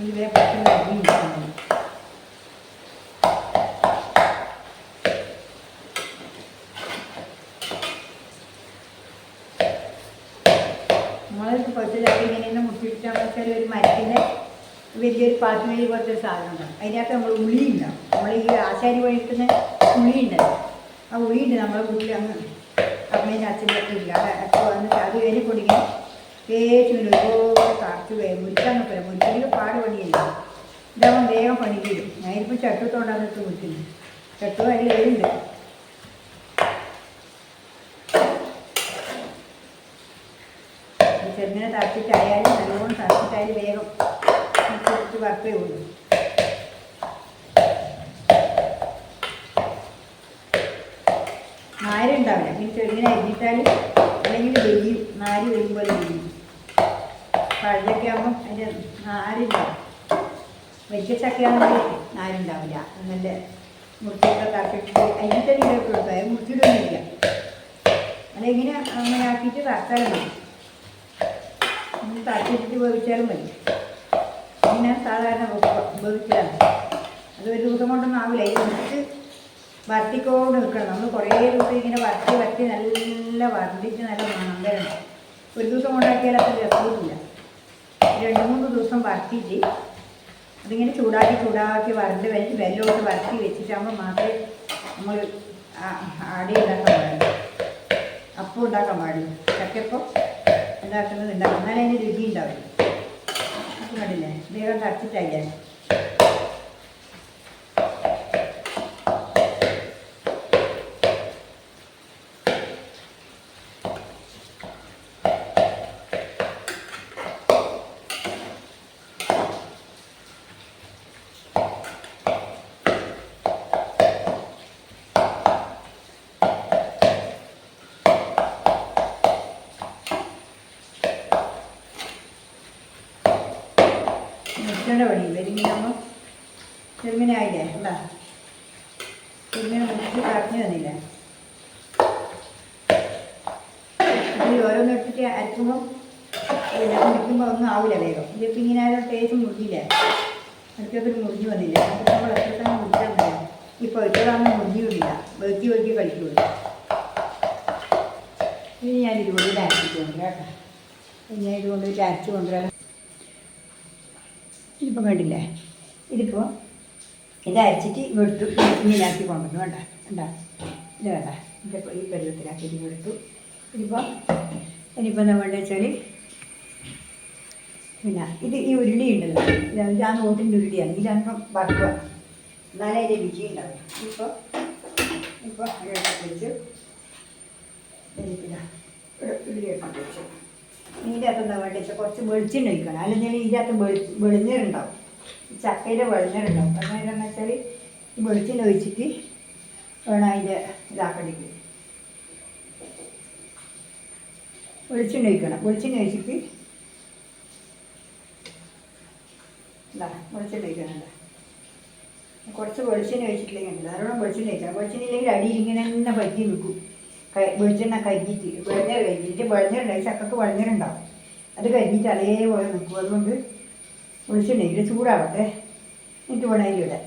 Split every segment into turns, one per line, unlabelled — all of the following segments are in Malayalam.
ഇതേ പെട്ടെന്ന് അരി ഇരിക്കുന്നു. നമ്മളൊക്കെ കുറച്ച് ചക്ക ഇങ്ങനെ മുട്ടിയിട്ടാന്ന് വെച്ചാൽ ഒരു മരത്തിൻ്റെ വലിയൊരു പാത്തുമേലി പോലത്തെ ഒരു സാധനം ഉണ്ടാവും. അതിനകത്ത് നമ്മൾ ഉള്ളി ഉണ്ടാവും. നമ്മൾ ഈ ആശാരി വഴിക്കുന്ന ഉള്ളി ഉണ്ടല്ലോ, ആ ഉള്ളിയുണ്ട് നമ്മളെ വീട്ടിൽ അങ്ങ് അമ്മേൻ്റെ അച്ഛൻ്റെ ഇല്ല. അപ്പോൾ വന്നിട്ട് അത് കഴിഞ്ഞ് പൊടിക്കാൻ തേച്ചിട്ട് ഒരുപോലെ കറച്ച് മുരിക്കാൻ നോക്കില്ല. മുരിക്കൽ പാട് പണിയല്ല, ഇതാവുമ്പോൾ വേഗം പണി തീരും. ഞാനിപ്പോൾ ചട്ടത്തോണ്ടാണ് ഇട്ട് മുരിക്കുന്നത്. ചട്ടു അതിൽ വരുന്നുണ്ട്. ചെറുങ്ങനെ തറച്ചിട്ടായാലും നല്ലോണം തറച്ചിട്ടായാലും വേഗം കുറച്ച് വറുത്തേ ഉള്ളൂ. നാരുണ്ടാവില്ല. പിന്നെ ചെറുങ്ങനെ അരിഞ്ഞിട്ടാൽ അല്ലെങ്കിൽ വെയ്യും, നാര് വരുമ്പോൾ വെയ്യും. പഴചക്ക ആകുമ്പം അതിൻ്റെ നാരുണ്ടാവും. വലിയ ചക്കയാണെങ്കിൽ നാരുണ്ടാവില്ല. നല്ല മുറിച്ചൊക്കെ തറച്ചിട്ട് അരിഞ്ഞിട്ട് ഇതൊക്കെ കൊടുക്കും. അത് മുറിച്ചിടൊന്നുമില്ല. അതെങ്ങനെ അങ്ങനെ ആക്കിയിട്ട് തറച്ചാലും മതി. തറച്ചിട്ട് വേവിച്ചാലും മതി. അങ്ങനെ സാധാരണ വേവിക്കലാണ്. അത് ഒരു ദിവസം കൊണ്ടൊന്നും ആവില്ല. ഇതിട്ട് വരട്ടിക്കോണ്ട് നിൽക്കണം. നമ്മൾ കുറേ ദിവസം ഇങ്ങനെ വരട്ടി നല്ല വരണ്ടിച്ച് നല്ല മണം. ഒരു ദിവസം കൊണ്ടാക്കിയാൽ അത്ര രസമില്ല. 2-3 ദിവസം വരട്ടിയിട്ട് അതിങ്ങനെ ചൂടാക്കി വരണ്ട് വെച്ച് വെല്ലമൊക്കെ വരട്ടി വെച്ചിട്ടാകുമ്പോൾ മാത്രമേ നമ്മൾ അടി ഉണ്ടാക്കാൻ പാടുള്ളൂ, അപ്പം ഉണ്ടാക്കാൻ പാടുള്ളൂ. ചക്കപ്പം ഉണ്ടാക്കുന്നത് ഉണ്ടാകും. എന്നാലും അതിന് രുചി ഉണ്ടാവില്ല. അപ്പം കണ്ടില്ലേ, വേഗം തറച്ചിട്ടായില്ലേ. മുറിക്കേണ്ട പണി വെരിങ്ങനാകുമ്പോൾ ചെറുമിനെ ആയില്ലേ. എന്താ ചെറുമിനെ മുറിച്ച് കറഞ്ഞു തന്നില്ലേ. ഇത് ഓരോന്ന് എടുത്തിട്ട് അരക്കുമ്പോൾ മുറിക്കുമ്പോൾ ഒന്നും ആവില്ല വേഗം. ഇതിപ്പോൾ ഇങ്ങനെ ആയാലും ടേസ്റ്റ് മുറിഞ്ഞില്ലേ, അടുത്തൊക്കെ മുറിഞ്ഞു വന്നില്ല. അപ്പോൾ നമ്മൾ എത്ര തന്നെ മുറിച്ചാൽ മതി. ഇപ്പോൾ ഇപ്പോഴാകുമ്പോൾ മുറിഞ്ഞില്ല, വെറുക്കി കഴിക്കുള്ളൂ. ഇനി ഞാൻ ഇതുകൊണ്ട് അരച്ചിട്ട് കൊണ്ടുവരാം കേട്ടോ. ഞാൻ ഇതുകൊണ്ട് അരച്ച് കൊണ്ടുവരാം. ഇതിപ്പോൾ കണ്ടില്ലേ, ഇതിപ്പോൾ ഇത് അരച്ചിട്ട് വെടുത്തു ഇങ്ങനെയാക്കി കൊണ്ടുവന്നു. വേണ്ട വേണ്ട ഇത് വേണ്ട, ഇതിപ്പോൾ ഈ പരുവത്തിലാക്കി ഇത് വെടുത്തു. ഇതിപ്പോൾ ഇനിയിപ്പോൾ എന്താ വേണ്ടത് വെച്ചാൽ പിന്നെ ഇത് ഈ ഉരുളി ഉണ്ടല്ലോ, ഇത് ആ നോട്ടിൻ്റെ ഉരുളിയാണ്. ഇതാകുമ്പോൾ വറുക്കുക, എന്നാലേ അതിൻ്റെ രുചി ഉണ്ടാവും. ഇപ്പോൾ വെച്ച് എനിക്കില്ല ഉരുളി എടുത്ത് വെച്ചു. ഇതിൻ്റെ അകത്ത് എന്താ വേണ്ടത് വെച്ചാൽ കുറച്ച് വെളിച്ചെണ്ണ ഒഴിക്കണം. അല്ലെങ്കിൽ ഇതിനകത്ത് വെളിഞ്ഞേറുണ്ടാവും, ചക്കയുടെ വെളിഞ്ഞേറുണ്ടാവും. അതെന്താണെന്ന് വെച്ചാൽ ഈ വെളിച്ചെണ്ണ ഒഴിച്ചിട്ട് വേണം അതിൻ്റെ ഇതാക്കണമെങ്കിൽ. വെളിച്ചെണ്ണ ഒഴിക്കണം. വെളിച്ചെണ്ണ ഒഴിച്ചിട്ട് വെളിച്ചെണ്ണ ഒഴിക്കണം. കുറച്ച് വെളിച്ചെണ്ണ ഒഴിച്ചിട്ടില്ലെങ്കിൽ ധാരാളം വെളിച്ചെണ്ണ ഒഴിക്കണം. വെളിച്ചെണ്ണ ഇല്ലെങ്കിൽ അടിയിൽ ഇങ്ങനെ തന്നെ പറ്റി നിൽക്കും. വെളിച്ചെണ്ണ കരിഞ്ഞിട്ട് വെളിഞ്ഞേറ് കഴിഞ്ഞിട്ട് വെളിഞ്ഞേറുണ്ടായി ചക്കക്ക് വെളിഞ്ഞേറുണ്ടാവും. അത് കരിഞ്ഞിട്ട് അതേപോലെ നിൽക്കും. അതുകൊണ്ട് വെളിച്ചെണ്ണ ഇതിൽ ചൂടാവട്ടെ, എന്നിട്ട് വേണം അതിലിടാൻ.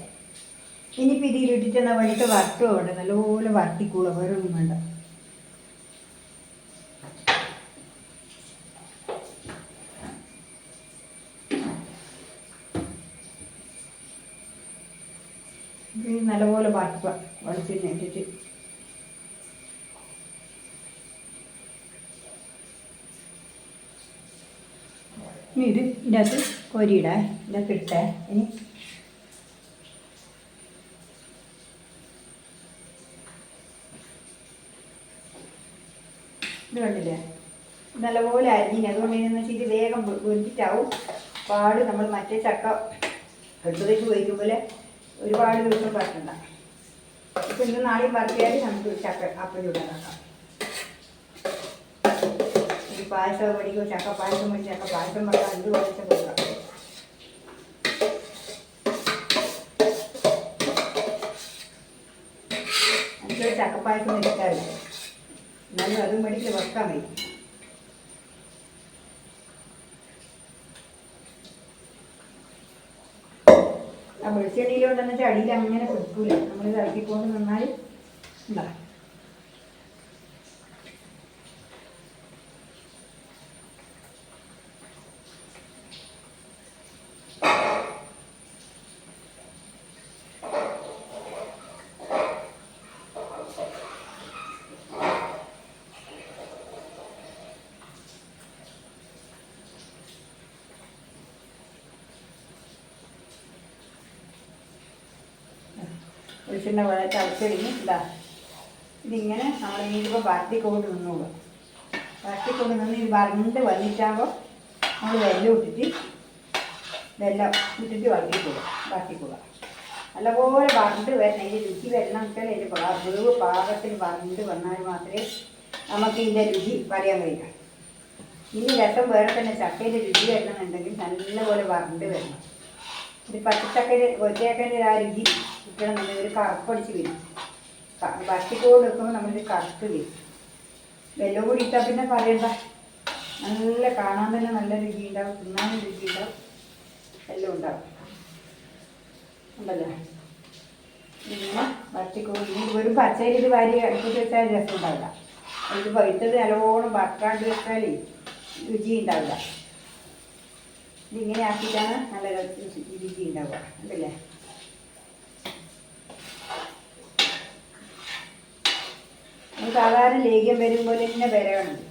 ഇനിയിപ്പോൾ ഇതിലിട്ടിട്ട് എന്നാൽ വേണ്ടിയിട്ട് വറുത്ത് വേണ്ട, നല്ലപോലെ വറുത്തിക്കൂളോ, വേറെ ഒന്നും വേണ്ട. ഇത് നല്ലപോലെ വറുക്കുക വെളിച്ചെണ്ണ ഇട്ടിട്ട്. ഇനി ഇതിനകത്ത് കോരിയിടാൻ, ഇതിനകത്ത് ഇട്ടേ. ഇനി ഇത് കണ്ടില്ലേ, നല്ലപോലെ അരിഞ്ഞിന്. അതുകൊണ്ട് എന്ന് വെച്ചാൽ ഇത് വേഗം വെന്തിട്ടാവും. പാട് നമ്മൾ മറ്റേ ചക്ക എടുത്തതേക്ക് ഉപയോഗിക്കുമ്പോൾ ഒരുപാട് ദിവസം പറ്റണ്ട. ഇപ്പം ഇന്ന് നാളെയും പറത്തിയാൽ നമുക്ക് ചക്ക അപ്പം ചൂടാക്കാം. ഒരു പായസം മേടിക്കും, ചക്ക പായസം മേടിച്ച് ചക്ക പായസം വെക്കാം. ഇത് പായസം വെക്കാം. എനിക്കൊരു ചക്കപ്പായസം ഇഷ്ടമില്ല, എന്നാലും അതും മേടിച്ച് വെക്കാൻ വയ്ക്കും. ആ വെളിച്ചെണ്ണയിലോണ്ടെന്ന് വെച്ചാൽ അടിയിൽ അങ്ങനെ പിടിക്കൂല. നമ്മൾ ഇളക്കിക്കൊണ്ട് നിന്നാൽ എന്താ വെളിച്ചെണ്ണ പോലെ തിളച്ചെടുങ്ങി ഇതാ ഇതിങ്ങനെ നമ്മൾ ഇനിയിപ്പോൾ വരട്ടിക്കൊണ്ട് നിന്നോളൂ. വരട്ടിക്കൊണ്ട് നിന്ന് ഇത് വരണ്ട് വന്നിട്ടാകുമ്പോൾ നമ്മൾ വെല്ലം ഇട്ടിട്ട് വരട്ടിക്കൊള്ളുക. നല്ലപോലെ വരണ്ട് വരണം. ഇതിൻ്റെ രുചി വരണം വെച്ചാൽ അതിൻ്റെ വേവ് പാകത്തിന് വരണ്ട് വന്നാൽ മാത്രമേ നമുക്ക് ഇതിൻ്റെ രുചി പറയാൻ കഴിയും. ഇനി രസം വേറെ തന്നെ ചക്കയുടെ രുചി വരണമെന്നുണ്ടെങ്കിൽ നല്ലപോലെ വരണ്ട് വരണം. ഒരു പച്ചച്ചക്കയുടെ ഒറ്റച്ചക്കൻ്റെ ആ രുചി കിട്ടണമെന്നുണ്ടെങ്കിൽ ഒരു കറുപ്പടിച്ച് വരും. വരട്ടിക്കോട് വെക്കുമ്പോൾ നമ്മളൊരു കറുപ്പ് വരും. വെല്ലം കൂടി ഇട്ടാൽ പിന്നെ പറയണ്ട, നല്ല കാണാൻ തന്നെ നല്ല രുചി ഉണ്ടാവും, തിന്നാനും രുചി ഉണ്ടാവും, എല്ലാം ഉണ്ടാവും ഉണ്ടല്ലോ. പിന്നെ വരട്ടിക്കോട് ഇനി ഒരു പച്ചയിൽ ഇത് വാരി അടുപ്പിച്ച് വെച്ചാൽ രസം ഉണ്ടാവില്ല. ഇത് പഴുത്തത് നല്ലോണം വറക്കാണ്ട് വെച്ചാൽ രുചി ഉണ്ടാവില്ല. ഇതിങ്ങനെ ആക്കിയിട്ടാണ് നല്ല രുചി ഉണ്ടാവുക ഉണ്ടല്ലേ. നമ്മൾ സാധാരണ ലേഹ്യം വരും പോലെ തന്നെ വരവുണ്ട്.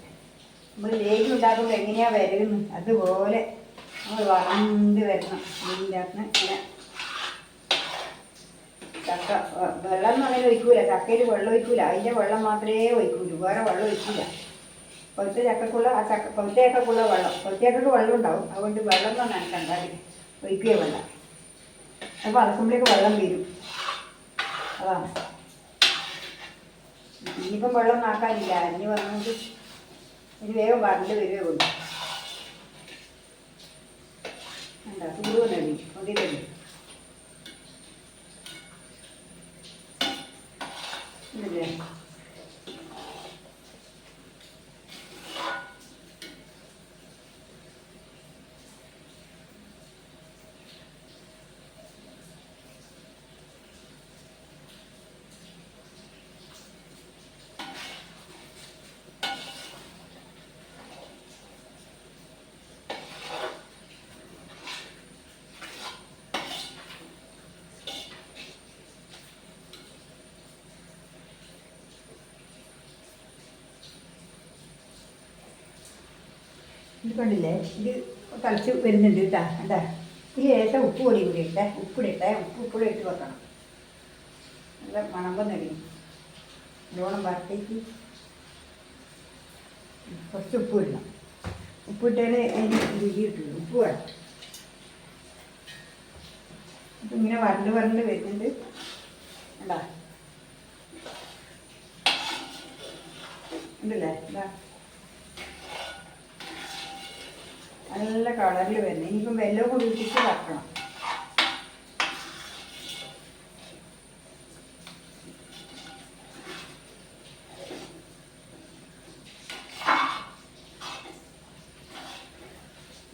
നമ്മൾ ലേഹ്യം ഉണ്ടാക്കുമ്പോൾ എങ്ങനെയാണ് വരവുന്നത് അതുപോലെ നമ്മൾ വറണ്ട് വരണം. ഇതിൻ്റെ അകത്ത് ഇങ്ങനെ ചക്ക വെള്ളം എന്ന് പറഞ്ഞാൽ ഒഴിക്കൂല. ചക്കയിൽ വെള്ളം ഒഴിക്കൂല. അതിൻ്റെ വെള്ളം മാത്രമേ ഒഴിക്കൂലൂ, വേറെ വെള്ളം ഒഴിക്കില്ല. പഴുത്ത ചക്കക്കുള്ള ആ പഴുത്ത ചക്കക്കുള്ള വെള്ളം, പഴുത്ത ചക്കക്ക് വെള്ളം ഉണ്ടാവും. അതുകൊണ്ട് വെള്ളം എന്ന് പറഞ്ഞാൽ കണ്ടാൽ ഒഴിക്കുക വെള്ളം. അപ്പോൾ അളക്കുമ്പോഴേക്ക് വെള്ളം വരും. അതാണ്. ഇനിയിപ്പം വെള്ളം നാക്കാനില്ല. അരിഞ്ഞ് വന്നുകൊണ്ട് ഇനി വേഗം വരണ്ട് വരികയേ ഉള്ളൂ. എന്താ ചൂട് വന്നടി ഒതേ തന്നെ ഇല്ലേ. ഇത് കണ്ടില്ലേ, ഇത് തളിച്ച് വരുന്നുണ്ട് കേട്ടാ. കണ്ടാ ഈ ലേശം ഉപ്പ് പൊടി കൂടി ഇട്ടേ, ഉപ്പിടിട്ടെ, ഉപ്പിടെ ഇട്ട് വെക്കണം. നല്ല മണമ്പം നടിക്കും. നല്ലോണം വരട്ടേക്ക് കുറച്ച് ഉപ്പ് ഇടണം. ഉപ്പിട്ടാൽ അതിന് രുചി കിട്ടുള്ളൂ. ഉപ്പ് വേണം. അപ്പം ഇങ്ങനെ വരണ്ട് വരുന്നുണ്ട്. കണ്ടാ ഉണ്ടല്ലേ. എന്താ നല്ല കളറിൽ വരുന്നത്. ഇനിയിപ്പം വെല്ലം കൂടി ഇട്ടിട്ട് വറക്കണം.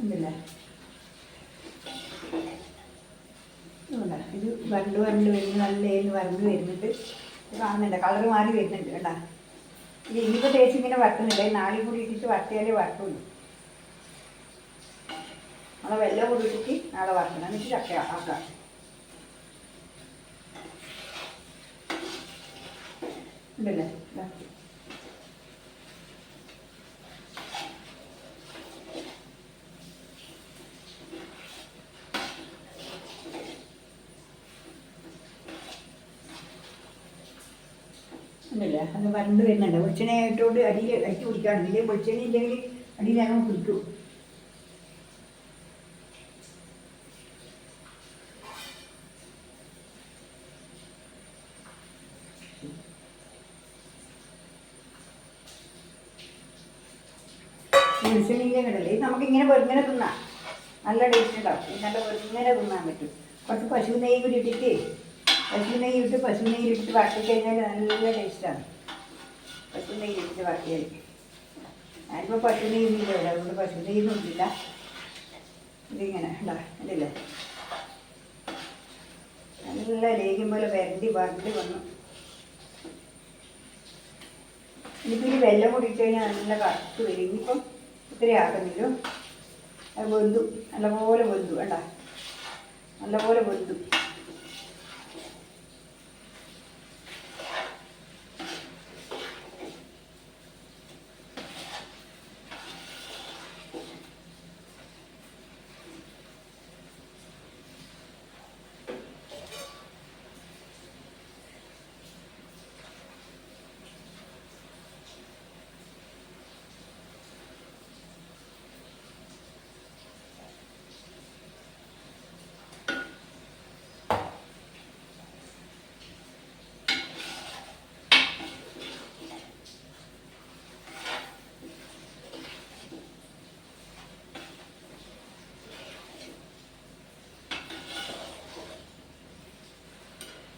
ഉണ്ടല്ലേ. ഇത് വരണ്ട് വരുന്നു. നല്ല വരണ്ട് വരുന്നുണ്ട്. കാണുന്നുണ്ട്, കളറ് മാറി വരുന്നുണ്ട്. കേട്ടാ ഇത് ഇനിയിപ്പോൾ തേച്ച് ഇങ്ങനെ വരട്ടുന്നില്ല. നാളെ കൂടി ഇട്ടിട്ട് വരട്ടിയാലേ വരട്ടുള്ളൂ. നമ്മളെ വെല്ലം കൂടി ഇട്ടിട്ട് നാളെ വറക്കണം. എന്നിട്ട് ചക്ക ആക്കാം. ഉണ്ടല്ലേ. ഉണ്ടല്ലേ. അത് വരണ്ട് വരുന്നുണ്ട്. വെളിച്ചെണ്ണ ആയിട്ടോണ്ട് അടിയിൽ അടിച്ച് പിടിക്കാണ്ടില്ലേ. വെളിച്ചെണ്ണ ഇല്ലെങ്കിൽ അടിയിൽ അങ്ങനെ പിടിക്കും. വെളിച്ചെണ്ണയിലെ കടല്ലേ. ഇത് നമുക്കിങ്ങനെ വെറുങ്ങനെ തിന്നാം. നല്ല ടേസ്റ്റ് ഉണ്ടാവും. നല്ല വെറുങ്ങനെ തിന്നാൻ പറ്റും. കുറച്ച് പശു നെയ്യ് കൂടി ഇട്ടിട്ട് പശു നെയ്യിലിട്ടിട്ട് വരട്ടി കഴിഞ്ഞാൽ നല്ല ടേസ്റ്റാണ്. പശു നെയ്യിലിട്ടിട്ട് വരട്ടിയാൽ. ഞാനിപ്പോൾ പശു നെയ്യൊന്നുമില്ല ഇവിടെ, അതുകൊണ്ട് പശു നെയ്യൊന്നും ഇട്ടില്ല. ഇതിങ്ങനെ ഉണ്ടാ ഉണ്ടല്ലേ. നല്ല ലേഹ്യം പോലെ വരണ്ടി വന്നു. ഇനിയിപ്പോൾ ഈ വെള്ളം കൂടി ഇട്ട് കഴിഞ്ഞാൽ നല്ല കറുത്ത് വരും. ഇനിയിപ്പം ഇത്തിരി ആക്കുന്നില്ലോ. അത് വെന്തു, നല്ലപോലെ വെന്തു. വേണ്ട, നല്ലപോലെ വെന്തു.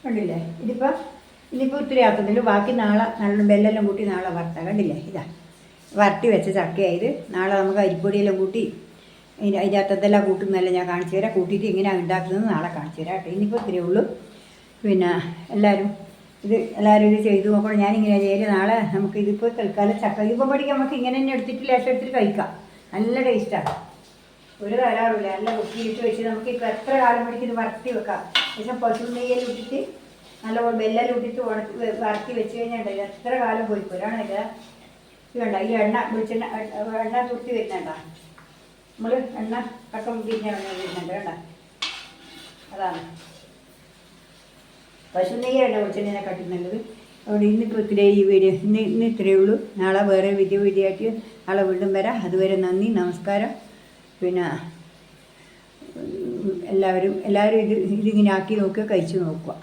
കണ്ടില്ലേ? ഇനിയിപ്പോൾ ഇത്തിരി ആക്കുന്നില്ല. ബാക്കി നാളെ നല്ല വെല്ലെല്ലാം കൂട്ടി നാളെ വറുത്താൽ. കണ്ടില്ലേ? ഇതാ വരട്ടി വെച്ച ചക്കയായത്. നാളെ നമുക്ക് അരിപ്പൊടിയെല്ലാം കൂട്ടി അതിൻ്റെ അകത്തെല്ലാം കൂട്ടുന്നതല്ല ഞാൻ കാണിച്ചു തരാം. കൂട്ടിയിട്ട് എങ്ങനെയാണ് ഉണ്ടാക്കുന്നത് നാളെ കാണിച്ചു തരാം കേട്ടോ. ഇനിയിപ്പോൾ ഇത്രയേ ഉള്ളൂ. പിന്നെ എല്ലാവരും ഇത് ചെയ്തു നോക്കണം. ഞാനിങ്ങനെ ചെയ്യല്. നാളെ നമുക്ക് ഇതിപ്പോൾ തൽക്കാലം ചക്ക ഇതിപ്പോൾ പഠിക്കാൻ നമുക്ക് ഇങ്ങനെ തന്നെ എടുത്തിട്ട് ലേശം എടുത്തിട്ട് കഴിക്കാം. നല്ല ടേസ്റ്റാണ്. ഒരു തരാറില്ല. നല്ല കുക്കിയിട്ട് വെച്ച് നമുക്കിപ്പോൾ എത്ര കാലം പിടിക്കും ഇത് വറുത്തി വെക്കാം. ശേഷം പശു നെയ്യെല്ലാം ഇട്ടിട്ട് നല്ലപോലെ വെല്ലെല്ലാം ഇട്ടിട്ട് വറുത്തി വെച്ച് കഴിഞ്ഞാൽ എത്ര കാലം പോയി പോരാണ്. ഇത് വേണ്ട ഈ എണ്ണ തുർത്തി വരുന്നുണ്ട. നമ്മൾ എണ്ണ കക്കം തിരിഞ്ഞ എണ്ണ വരുന്നുണ്ട്. വേണ്ട, അതാണ് പശു നെയ്യാണ് വെളിച്ചെണ്ണ കട്ടി നല്ലത്. അതുകൊണ്ട് ഇന്നിപ്പോൾ ഇത്രേ ഈ വീഡിയോ ഇന്ന് ഇത്രയേ ഉള്ളൂ. നാളെ വേറെ വീഡിയോ ആയിട്ട് നാളെ വീണ്ടും വരാം. അതുവരെ നന്ദി, നമസ്കാരം. പിന്നെ എല്ലാവരും ഇതിങ്ങനെ ആക്കി നോക്കുക, കഴിച്ച് നോക്കുക.